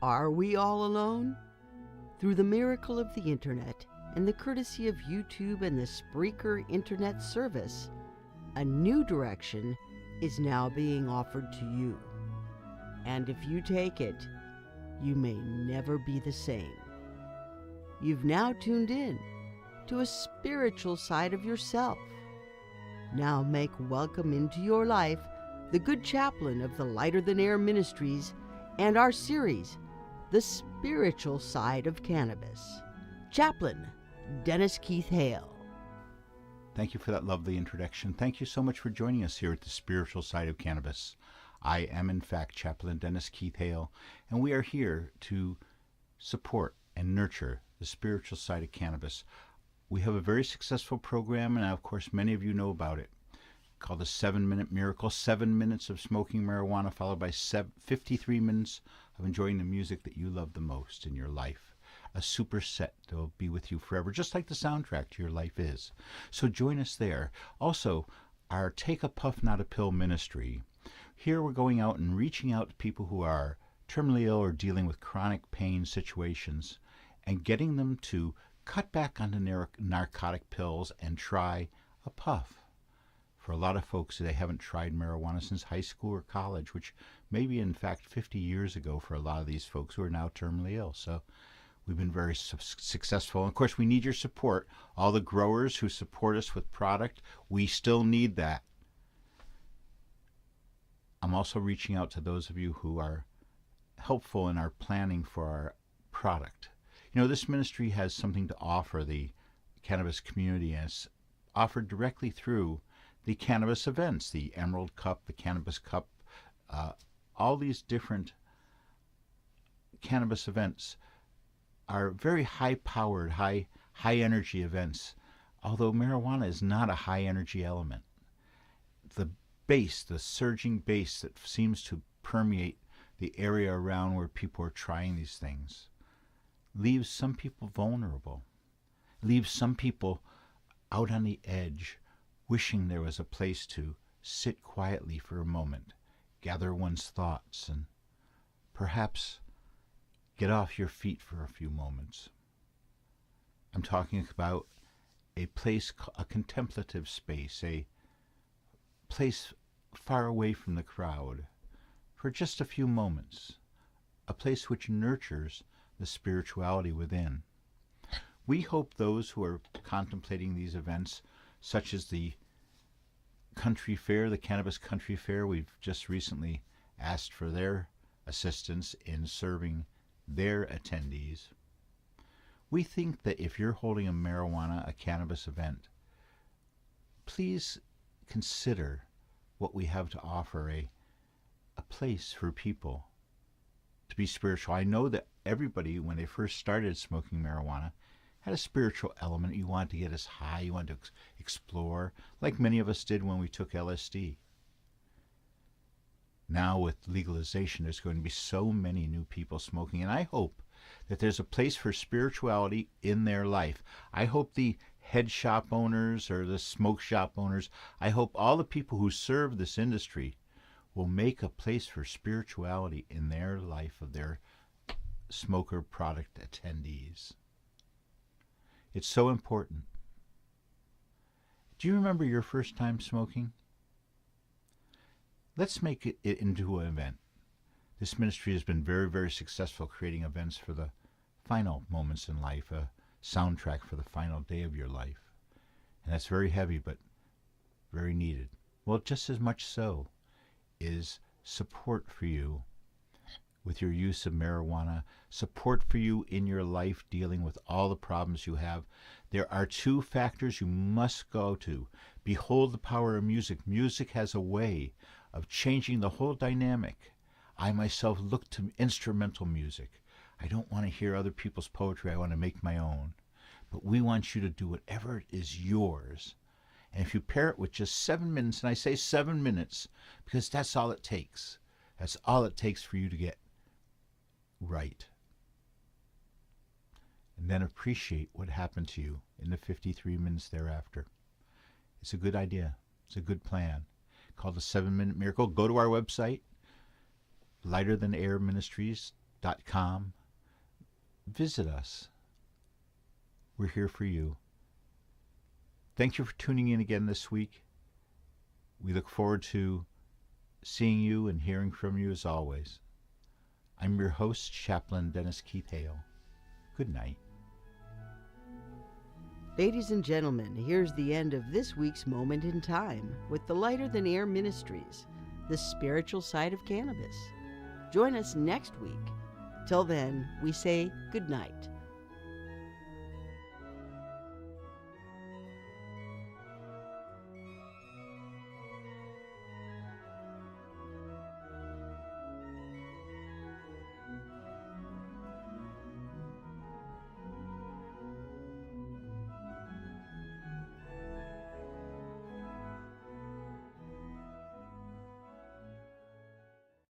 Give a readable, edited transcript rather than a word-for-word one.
Are we all alone? Through the miracle of the internet and the courtesy of YouTube and the Spreaker internet service, a new direction is now being offered to you. And if you take it, you may never be the same. You've now tuned in to a spiritual side of yourself. Now make welcome into your life the good chaplain of the Lighter Than Air Ministries and our series, The Spiritual Side of Cannabis, Chaplain Dennis Keith Hale. Thank you for that lovely introduction. Thank you so much for joining us here at the Spiritual Side of Cannabis. I am, in fact, Chaplain Dennis Keith Hale, and we are here to support and nurture the spiritual side of cannabis. We have a very successful program, and of course, many of you know about it, called the 7-Minute Miracle. 7 minutes of smoking marijuana, followed by 53 minutes of enjoying the music that you love the most in your life. A super set that will be with you forever, just like the soundtrack to your life is. So join us there. Also, our Take a Puff, Not a Pill ministry. Here we're going out and reaching out to people who are terminally ill or dealing with chronic pain situations and getting them to cut back on the narcotic pills and try a puff. For a lot of folks, they haven't tried marijuana since high school or college, which may be, in fact, 50 years ago for a lot of these folks who are now terminally ill. So we've been very successful. And of course, we need your support. All the growers who support us with product, we still need that. I'm also reaching out to those of you who are helpful in our planning for our product. You know, this ministry has something to offer the cannabis community, and it's offered directly through the cannabis events, the Emerald Cup, the Cannabis Cup, all these different cannabis events are very high-powered, high-energy events, although marijuana is not a high-energy element. The bass, the surging bass that seems to permeate the area around where people are trying these things leaves some people vulnerable, leaves some people out on the edge, wishing there was a place to sit quietly for a moment, gather one's thoughts, and perhaps get off your feet for a few moments. I'm talking about a place, a contemplative space, a place far away from the crowd for just a few moments, a place which nurtures the spirituality within. We hope those who are contemplating these events, such as the country fair, the Cannabis Country Fair, we've just recently asked for their assistance in serving their attendees. We think that if you're holding a cannabis event, please consider what we have to offer, a place for people to be spiritual. I know that everybody, when they first started smoking marijuana, had a spiritual element. You wanted to get as high, you wanted to explore, like many of us did when we took LSD. Now with legalization, there's going to be so many new people smoking, and I hope that there's a place for spirituality in their life. I hope the head shop owners or the smoke shop owners, I hope all the people who serve this industry will make a place for spirituality in their life of their smoker product attendees. It's so important. Do you remember your first time smoking? Let's make it into an event. This ministry has been very, very successful creating events for the final moments in life, a soundtrack for the final day of your life. And that's very heavy, but very needed. Well, just as much so is support for you with your use of marijuana, support for you in your life dealing with all the problems you have. There are 2 factors you must go to. Behold the power of music. Music has a way of changing the whole dynamic. I myself look to instrumental music. I don't want to hear other people's poetry. I want to make my own. But we want you to do whatever is yours. And if you pair it with just 7 minutes, and I say 7 minutes because that's all it takes. That's all it takes for you to get right. And then appreciate what happened to you in the 53 minutes thereafter. It's a good idea. It's a good plan. Called the 7-Minute Miracle. Go to our website, lighterthanairministries.com. Visit us. We're here for you. Thank you for tuning in again this week. We look forward to seeing you and hearing from you as always. I'm your host, Chaplain Dennis Keith Hale. Good night. Ladies and gentlemen, here's the end of this week's Moment in Time with the Lighter Than Air Ministries, the Spiritual Side of Cannabis. Join us next week. Till then, we say good night.